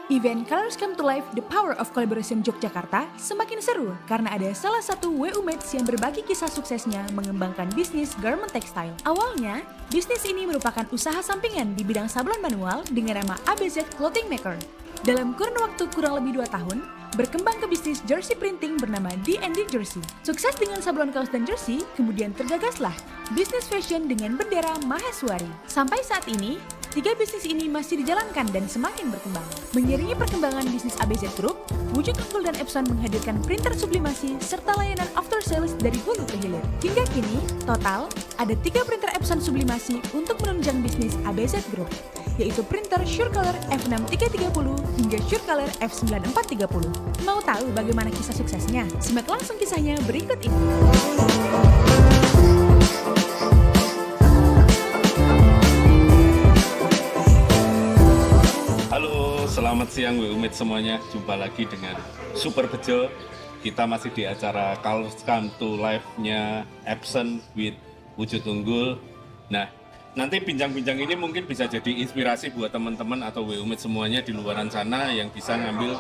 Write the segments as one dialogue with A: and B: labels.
A: Event Colors Come to Life The Power of Collaboration Yogyakarta semakin seru karena ada salah satu WU Mates yang berbagi kisah suksesnya mengembangkan bisnis garment textile. Awalnya, bisnis ini merupakan usaha sampingan di bidang sablon manual dengan nama ABZ Clothing Maker. Dalam kurun waktu kurang lebih 2 tahun, berkembang ke bisnis jersey printing bernama D&D Jersey. Sukses dengan sablon kaos dan jersey, kemudian tergagaslah bisnis fashion dengan bendera Maheswari. Sampai saat ini, 3 bisnis ini masih dijalankan dan semakin berkembang. Mengiringi perkembangan bisnis ABZ Group, Wujud Unggul dan Epson menghadirkan printer sublimasi serta layanan after sales dari hulu ke hilir. Hingga kini, total ada 3 printer Epson sublimasi untuk menunjang bisnis ABZ Group, yaitu printer SureColor F6330 hingga SureColor F9430. Mau tahu bagaimana kisah suksesnya? Simak langsung kisahnya berikut ini.
B: Halo, selamat siang WU Mates semuanya. Jumpa lagi dengan Super Bejo. Kita masih di acara Colors Come to Life-nya Epson with Wujud Unggul. Nah, nanti bincang-bincang ini mungkin bisa jadi inspirasi buat teman-teman atau WU Mates semuanya di luaran sana yang bisa ngambil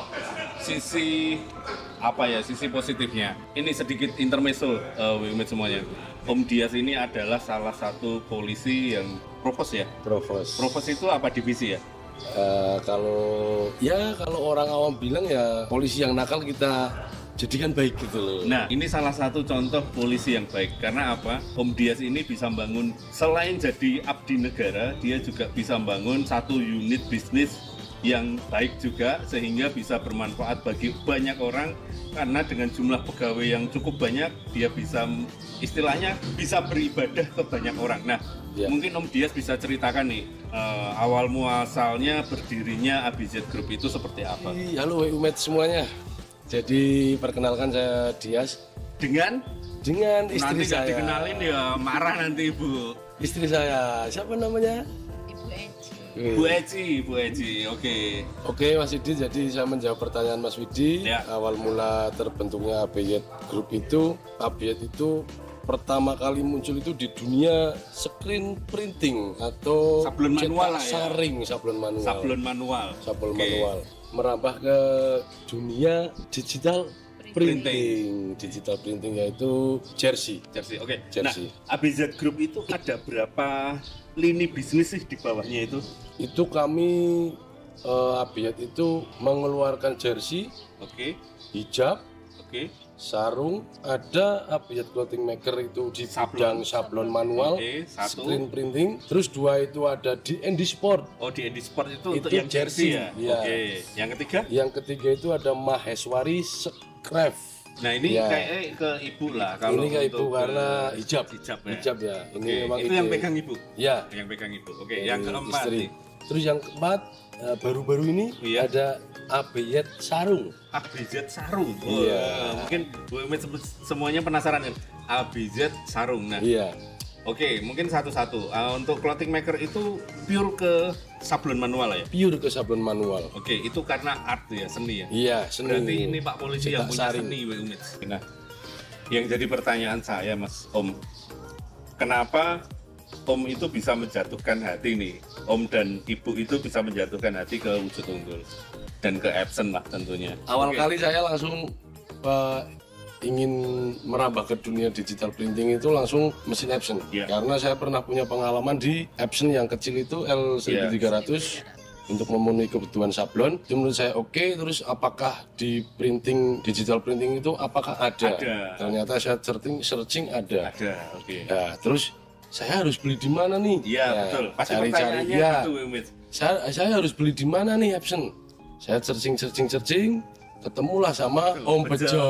B: sisi sisi positifnya. Ini sedikit intermezzo WU Mates semuanya. Om Dias ini adalah salah satu polisi yang provos ya?
C: Provos.
B: Provos itu apa divisi ya?
C: Kalau orang awam bilang ya polisi yang nakal kita jadikan baik gitu loh.
B: Nah, ini salah satu contoh polisi yang baik. Karena apa? Om Dias ini bisa bangun, selain jadi abdi negara, dia juga bisa bangun satu unit bisnis yang baik juga, sehingga bisa bermanfaat bagi banyak orang. Karena dengan jumlah pegawai yang cukup banyak, dia bisa istilahnya bisa beribadah ke banyak orang. Nah, mungkin Om Dias bisa ceritakan nih, awal muasalnya berdirinya ABZ Group itu seperti apa?
C: Halo WU Mates semuanya. Jadi perkenalkan saya Dias
B: dengan
C: istri
B: nanti
C: saya.
B: Nanti dikenalin ya marah nanti Ibu.
C: Istri saya, siapa namanya? Bu Eci, oke. Oke Mas Widi, jadi saya menjawab pertanyaan Mas Widi.
B: Ya.
C: Awal mula terbentuknya ABZ Group itu, ABZ itu pertama kali muncul itu di dunia screen printing atau
B: sablon manual lah ya.
C: Sablon manual.
B: Okay.
C: Merambah ke dunia digital printing. Digital printing yaitu jersey.
B: Oke.
C: Jersey.
B: Nah, ABZ Group itu ada berapa lini bisnis sih di bawahnya itu?
C: Itu kami ABZ itu mengeluarkan jersey, hijab, sarung, ada ABZ Clothing Maker itu di bidang sablon manual, screen printing. Terus 2 itu ada D&D Sport.
B: Oh, D&D Sport itu untuk yang jersey ya? Oke. Yang ketiga itu ada Maheswari Craft.
C: Nah
B: ini kayak ke ibu lah kalau
C: ini ke ibu karena hijab ya. Ini memang
B: itu yang pegang ibu.
C: Ya.
B: Yang pegang ibu. Oke. Yang keempat.
C: Terus yang keempat baru-baru ini ada ABZ Sarung.
B: ABZ Sarung. Mungkin Bu Emi semuanya penasaran kan? ABZ Sarung. Nah.
C: Iya.
B: Oke, mungkin satu-satu. Untuk clothing maker itu pure ke sablon manual ya?
C: Pure ke sablon manual.
B: Oke, itu karena art ya, seni ya?
C: Iya, seni.
B: Berarti ini Pak Polisi yang punya seni, WU Mates. Nah, yang jadi pertanyaan saya, Mas Om, kenapa Om itu bisa menjatuhkan hati nih? Om dan Ibu itu bisa menjatuhkan hati ke Wujud Unggul dan ke Epson lah tentunya.
C: Awal kali saya langsung ingin merambah ke dunia digital printing itu langsung mesin Epson. Karena saya pernah punya pengalaman di Epson yang kecil itu L1300 untuk memenuhi kebutuhan sablon. Itu menurut saya oke. Terus apakah di printing digital printing itu apakah ada? Ternyata saya searching ada. Nah, terus saya harus beli di mana nih?
B: Iya, betul. Pasti pertanyaannya itu,
C: saya harus beli di mana nih Epson? Saya searching, ketemulah sama Om Bejo.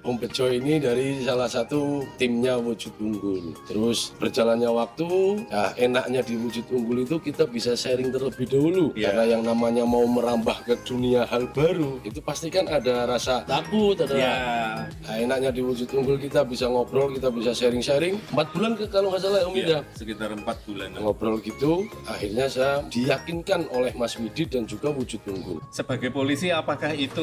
C: Om Bejo ini dari salah satu timnya Wujud Unggul. Terus berjalannya waktu, enaknya di Wujud Unggul itu kita bisa sharing terlebih dahulu. Karena yang namanya mau merambah ke dunia hal baru, itu pasti kan ada rasa takut. Nah, enaknya di Wujud Unggul kita bisa ngobrol, kita bisa sharing-sharing. 4 bulan kalau nggak salah Om Ida.
B: Sekitar 4 bulan.
C: Ngobrol gitu, akhirnya saya diyakinkan oleh Mas Widi dan juga Wujud Unggul.
B: Sebagai polisi, apakah itu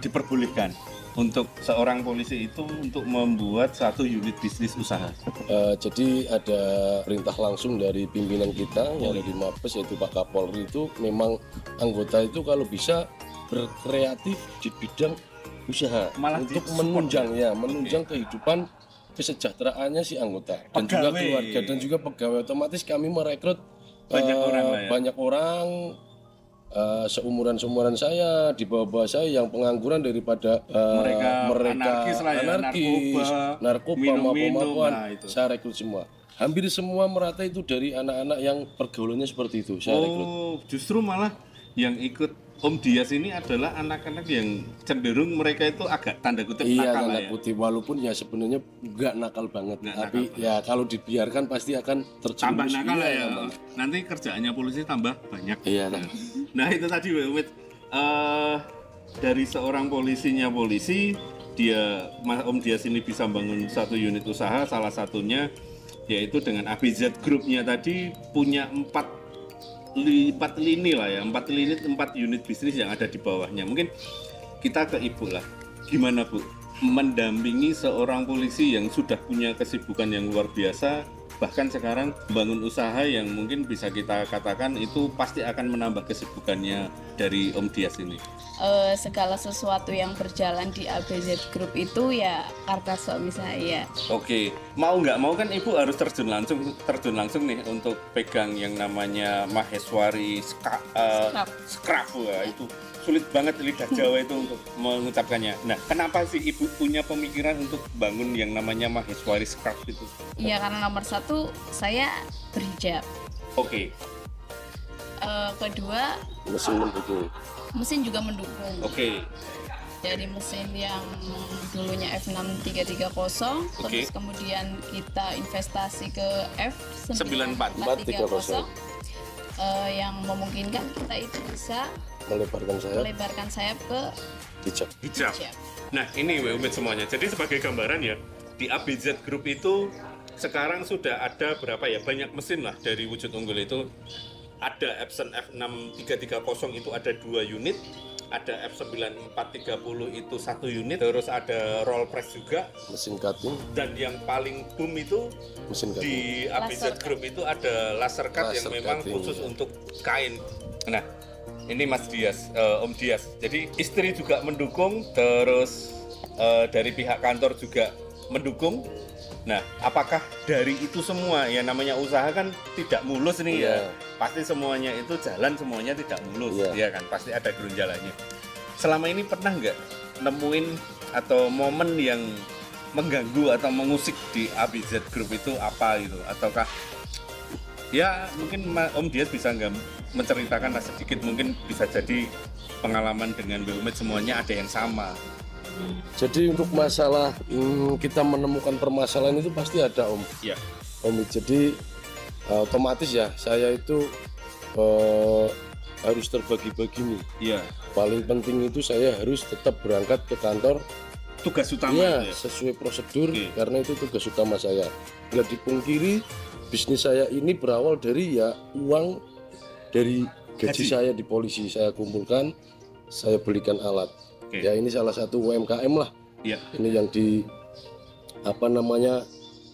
B: diperbolehkan? untuk seorang polisi itu untuk membuat satu unit bisnis usaha?
C: Jadi ada perintah langsung dari pimpinan kita yang ada di Mabes, yaitu Pak Kapolri. Itu memang anggota itu kalau bisa berkreatif di bidang usaha
B: Malah
C: untuk
B: disupport,
C: menunjang kehidupan kesejahteraannya si anggota dan juga
B: Pegawai.
C: keluarga dan juga pegawai. Otomatis kami merekrut
B: Banyak orang lah ya.
C: banyak orang seumuran saya, di bawah saya yang pengangguran daripada
B: Mereka anarkis lah ya,
C: narkoba
B: minum-minum,
C: mabuk-mabukan.
B: nah itu.
C: Saya rekrut semua. Hampir semua merata itu dari anak-anak yang pergaulannya seperti itu. Saya rekrut.
B: Oh, justru malah yang ikut Om Dias ini adalah anak-anak yang cenderung mereka itu agak tanda kutip
C: Iya,
B: nakal
C: tanda
B: lah ya.
C: kutip, walaupun ya sebenarnya nggak nakal banget,
B: Nggak
C: tapi
B: nakal
C: ya kalau dibiarkan pasti akan
B: Tambah
C: terjerumus.
B: nakal lah ya.
C: tambah.
B: Nanti kerjaannya polisi tambah banyak.
C: Iya, nah.
B: Nah itu tadi Wewet, dari seorang polisinya polisi, Om Dias ini bisa bangun satu unit usaha, salah satunya yaitu dengan ABZ Group-nya tadi punya 4 lini lah ya, 4 unit bisnis yang ada di bawahnya. Mungkin kita ke Ibu lah, gimana Bu mendampingi seorang polisi yang sudah punya kesibukan yang luar biasa, bahkan sekarang bangun usaha yang mungkin bisa kita katakan itu pasti akan menambah kesibukannya dari Om Dias ini.
D: Segala sesuatu yang berjalan di ABZ Group itu ya karena suami saya.
B: Oke, mau nggak mau kan Ibu harus terjun langsung nih untuk pegang yang namanya Maheswari Scrap ya, itu sulit banget lidah Jawa itu untuk mengucapkannya. Nah, kenapa sih Ibu punya pemikiran untuk bangun yang namanya Maheswari Scrap itu?
D: Iya, karena nomor satu saya berhijab.
B: Oke,
D: Kedua,
C: Mesin mendukung.
D: mesin juga mendukung.
B: oke,
D: Dari mesin yang dulunya F6330,
B: Oke.
D: terus kemudian kita investasi ke
C: F9430.
D: F9430, yang memungkinkan kita itu bisa melebarkan sayap ke
C: Hijab.
B: hijab.
D: hijab.
B: Nah, ini WUMIT semuanya. Jadi sebagai gambaran ya, di ABZ Group itu sekarang sudah ada berapa ya? Banyak mesin lah dari Wujud Unggul itu. Ada Epson F6330 itu ada 2 unit, ada F9430 itu 1 unit, terus ada roll press juga,
C: Mesin cutting,
B: dan yang paling boom itu
C: mesin cutting.
B: di ABZ
D: Laser
B: Group itu ada laser cut yang
C: Laser
B: memang
C: cutting,
B: khusus
C: ya.
B: untuk kain. Nah, ini Mas Dias, Om Dias. Jadi istri juga mendukung, terus dari pihak kantor juga mendukung. Nah, apakah dari itu semua ya, namanya usaha kan tidak mulus nih ya.
C: Iya.
B: Pasti semuanya itu jalan, semuanya tidak mulus,
C: Iya.
B: ya kan? Pasti ada gerunjalannya. Selama ini pernah nggak nemuin atau momen yang mengganggu atau mengusik di ABZ Group itu apa gitu? Ataukah ya mungkin Om Dias bisa nggak menceritakan lah sedikit, mungkin bisa jadi pengalaman dengan WUMIT semuanya ada yang sama.
C: Jadi untuk masalah kita menemukan permasalahan itu pasti ada, Om.
B: Ya.
C: Om, jadi otomatis ya saya itu harus terbagi-bagi nih.
B: Iya.
C: Paling penting itu saya harus tetap berangkat ke kantor,
B: Tugas utama
C: ya
B: itu ya.
C: sesuai prosedur,
B: Oke.
C: karena itu tugas utama saya. Nggak dipungkiri, bisnis saya ini berawal dari ya uang dari gaji
B: Gaji.
C: saya di polisi, saya kumpulkan, saya belikan alat.
B: Oke.
C: Ya ini salah satu UMKM lah.
B: Iya.
C: Ini yang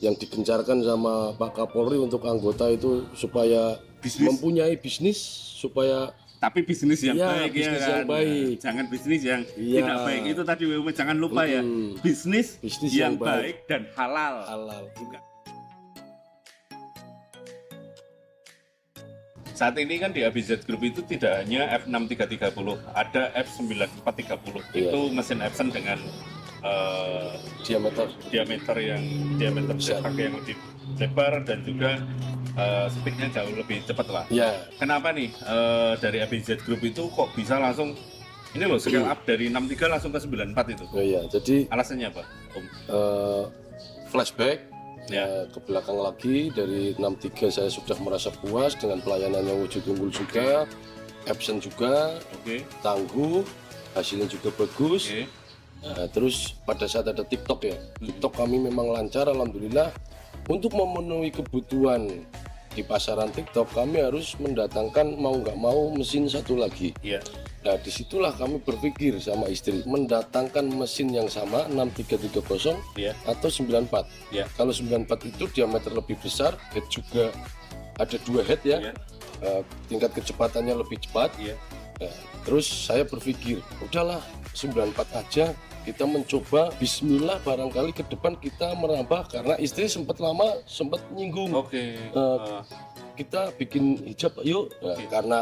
C: yang digencarkan sama Pak Kapolri untuk anggota itu supaya
B: Bisnis.
C: mempunyai bisnis, supaya
B: Tapi bisnis yang
C: Iya,
B: baik
C: bisnis
B: ya
C: yang
B: kan.
C: baik.
B: Jangan bisnis yang
C: Iya.
B: tidak baik. Itu tadi WUMIT jangan lupa ya. Bisnis
C: Bisnis
B: yang
C: yang baik.
B: baik dan halal.
C: halal.
B: Saat ini kan di ABZ Group itu tidak hanya F6330, ada F9430.
C: Iya.
B: Itu mesin Epson dengan
C: Diameter
B: diameter
C: Besar.
B: cetak yang lebih lebar dan juga speednya jauh lebih cepat lah.
C: ya.
B: Kenapa nih dari ABZ Group itu kok bisa langsung ini loh scale up dari 63 langsung ke 94 itu?
C: Oh iya, jadi
B: Alasannya apa, Om?
C: flashback
B: Ya.
C: ke belakang lagi, dari 63 saya sudah merasa puas dengan pelayanan yang Wujud Unggul juga, Epson juga
B: Oke.
C: tangguh, hasilnya juga bagus.
B: Oke.
C: Nah, terus pada saat ada TikTok ya, TikTok kami memang lancar, alhamdulillah. Untuk memenuhi kebutuhan di pasaran TikTok, kami harus mendatangkan mau nggak mau mesin satu lagi.
B: Iya.
C: Nah disitulah kami berpikir sama istri mendatangkan mesin yang sama 6330
B: Ya.
C: atau 94.
B: Ya.
C: Kalau 94 itu diameter lebih besar, head juga ada 2 head ya.
B: Ya.
C: Tingkat kecepatannya lebih cepat.
B: Iya.
C: Nah, terus saya berpikir, udahlah 94 aja, kita mencoba. Bismillah, barangkali ke depan kita merambah, karena istri sempat nyinggung.
B: Oke.
C: Kita bikin hijab yuk. Nah, karena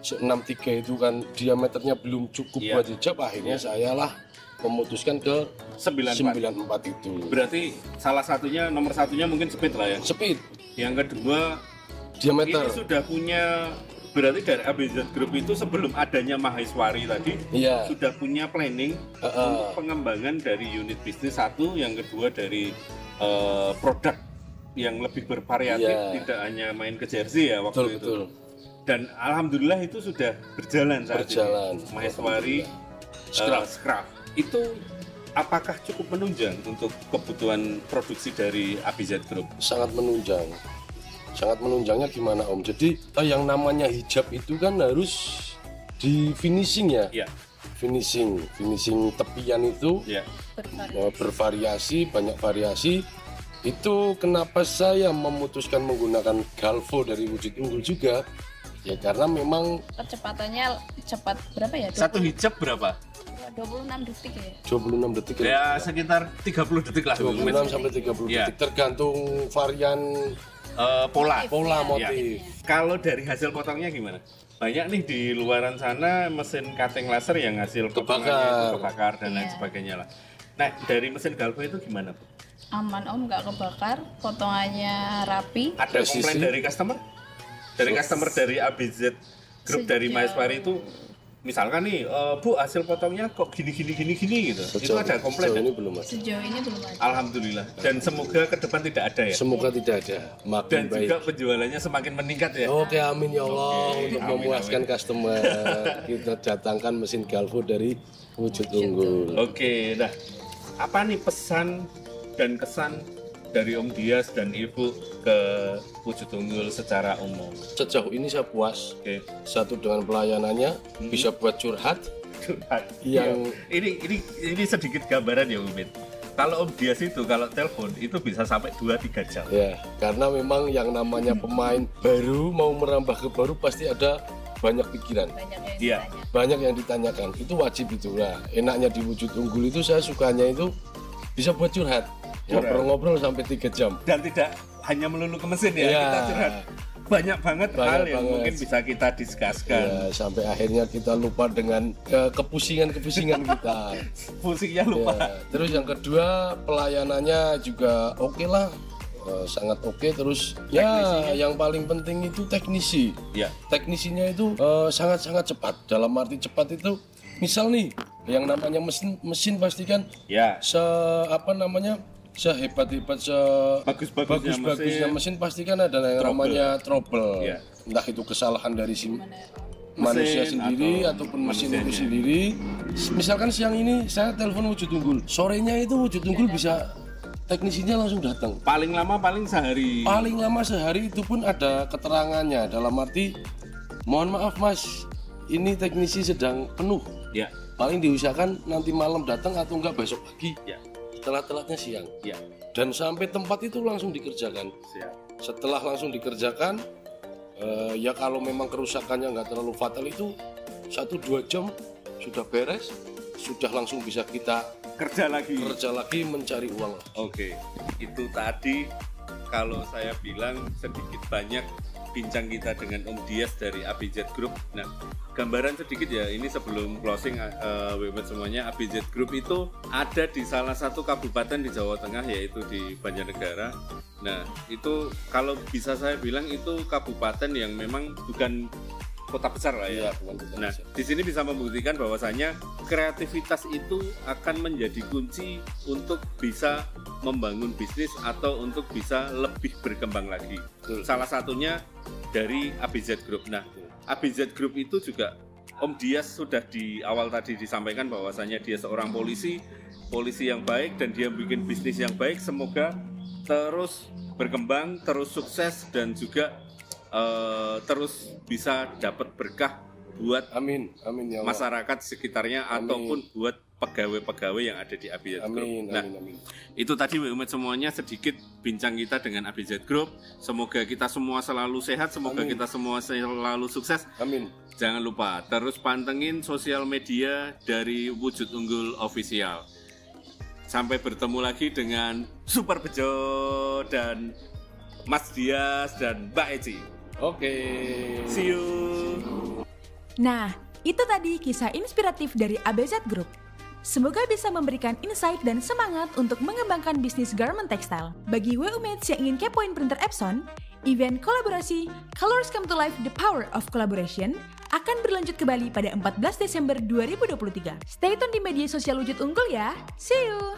C: 63 itu kan diameternya belum cukup
B: Iya.
C: buat hijab, akhirnya saya lah memutuskan ke
B: 94.
C: 94 itu.
B: Berarti nomor satunya mungkin speed lah ya.
C: Speed,
B: Yang kedua
C: diameter.
B: ini sudah punya, berarti dari ABZ Group itu sebelum adanya Maheswari tadi
C: Iya.
B: sudah punya planning untuk pengembangan dari unit bisnis satu, yang kedua dari produk yang lebih bervariatif,
C: Iya.
B: tidak hanya main ke jersey ya waktu itu.
C: Betul.
B: Dan alhamdulillah itu sudah berjalan saat
C: Berjalan.
B: ini. Maheswari Scrap. Itu apakah cukup menunjang untuk kebutuhan produksi dari ABZ Group?
C: Sangat menunjang. Sangat menunjangnya gimana Om? Jadi yang namanya hijab itu kan harus di finishing ya.
B: Ya,
C: Finishing tepian itu
B: ya.
C: bervariasi, banyak variasi. Itu kenapa saya memutuskan menggunakan Galvo dari Wujud Unggul juga. Ya karena memang
D: Kecepatannya cepat berapa ya?
B: Satu hijab berapa?
D: 26 detik ya.
C: 26 detik.
B: Ya sekitar 30 detik lah.
C: 26 sampai 30
B: Ya.
C: detik tergantung varian
B: Pola.
C: pola
D: Ya.
C: motif.
B: Kalau dari hasil potongnya gimana? Banyak nih di luaran sana mesin cutting laser yang hasil potongannya itu kebakar dan lain
D: Iya.
B: sebagainya lah. Nah, dari mesin Galvo itu gimana, Bu?
D: Aman Om, nggak kebakar, potongannya rapi.
B: Ada
C: Presisi.
B: komplain dari customer? Dari customer dari ABZ Group dari
D: Sejauh-
B: Maheswari itu, misalkan nih, Bu hasil potongnya kok gini gitu. Itu ada komplain?
C: Sejauh
B: nggak?
C: ini belum ada.
D: Sejauh ini belum ada.
B: Alhamdulillah. Dan semoga ke depan tidak ada ya.
C: Semoga tidak ada. Makin
B: Dan
C: baik.
B: juga penjualannya semakin meningkat ya.
C: Oke, amin ya Allah.
B: Oke,
C: Untuk
B: amin,
C: memuaskan customer, kita datangkan mesin Galvo dari Wujud Unggul.
B: Oke, nah apa nih pesan dan kesan dari Om Dias dan Ibu ke Wujud Unggul secara umum?
C: Sejauh ini saya puas.
B: Oke.
C: Satu dengan pelayanannya, bisa buat curhat.
B: Curhat.
C: Yang-
B: ini sedikit gambaran ya Umit. Kalau Om Dias itu kalau telepon itu bisa sampai 2-3 jam.
C: Ya, karena memang yang namanya pemain baru mau merambah ke baru pasti ada banyak pikiran,
D: Banyak yang
B: Iya.
D: ditanya.
C: banyak yang ditanyakan. Itu wajib itu. Nah, enaknya di Wujud Unggul itu saya sukanya itu bisa buat curhat. Ngobrol-ngobrol sampai 3 jam.
B: Dan tidak hanya melulu ke mesin ya,
C: Iya.
B: kita curhat banyak banget
C: Banyak
B: hal yang
C: banget.
B: mungkin bisa kita diskuskan.
C: Ya, sampai akhirnya kita lupa dengan kepusingan-kepusingan kita.
B: Fungsinya lupa.
C: Ya, terus yang kedua pelayanannya juga oke lah, sangat oke. Terus ya yang paling penting itu teknisi.
B: Ya.
C: Teknisinya itu sangat-sangat cepat. Dalam arti cepat itu, misal nih yang namanya mesin pastikan
B: Ya.
C: sehebat-hebat
B: Bagus-bagusnya
C: bagus-bagusnya mesin pastikan ada yang
B: Trouble.
C: namanya trouble.
B: Ya.
C: Entah itu kesalahan dari manusia
B: Mesin
C: sendiri
B: atau
C: ataupun mesin itu
B: manusianya.
C: sendiri. Misalkan siang ini saya telepon Wujud Unggul, sorenya itu Wujud Unggul bisa teknisinya langsung datang.
B: Paling lama paling sehari.
C: Paling lama sehari itu pun ada keterangannya, dalam arti mohon maaf Mas, ini teknisi sedang penuh.
B: Ya.
C: Paling diusahakan nanti malam datang atau enggak besok pagi.
B: Ya.
C: Telat-telatnya siang.
B: Ya.
C: Dan sampai tempat itu langsung dikerjakan.
B: Siap.
C: Setelah langsung dikerjakan, ya kalau memang kerusakannya nggak terlalu fatal itu 1-2 jam sudah beres, sudah langsung bisa kita
B: Kerja lagi.
C: mencari uang.
B: Oke, itu tadi kalau saya bilang sedikit banyak bincang kita dengan Om Dias dari ABZ Group. Nah, gambaran sedikit ya, ini sebelum closing WMED semuanya, ABZ Group itu ada di salah satu kabupaten di Jawa Tengah, yaitu di Banjarnegara. Nah, itu kalau bisa saya bilang itu kabupaten yang memang bukan kota besar lah ya.
C: Bukan kota
B: Nah,
C: besar.
B: di sini bisa membuktikan bahwasanya kreativitas itu akan menjadi kunci untuk bisa membangun bisnis atau untuk bisa lebih berkembang lagi. Salah satunya dari ABZ Group. Nah, ABZ Group itu juga Om Dias sudah di awal tadi disampaikan bahwasanya dia seorang polisi yang baik dan dia bikin bisnis yang baik. Semoga terus berkembang, terus sukses dan juga terus bisa dapat berkah buat
C: Amin ya Allah.
B: masyarakat sekitarnya ataupun buat pegawai-pegawai yang ada di ABZ Group.
C: Amin.
B: Itu tadi WUMED semuanya sedikit bincang kita dengan ABZ Group. Semoga kita semua selalu sehat, semoga kita semua selalu sukses.
C: Amin.
B: Jangan lupa terus pantengin sosial media dari Wujud Unggul Official. Sampai bertemu lagi dengan Super Bejo dan Mas Dias dan Mbak Eci.
C: Oke.
B: See you.
A: Nah, itu tadi kisah inspiratif dari ABZ Group. Semoga bisa memberikan insight dan semangat untuk mengembangkan bisnis garment textile. Bagi WUMEDs yang ingin kepoin printer Epson, event kolaborasi Colors Come to Life The Power of Collaboration akan berlanjut kembali pada 14 Desember 2023. Stay tune di media sosial Wujud Unggul ya. See you!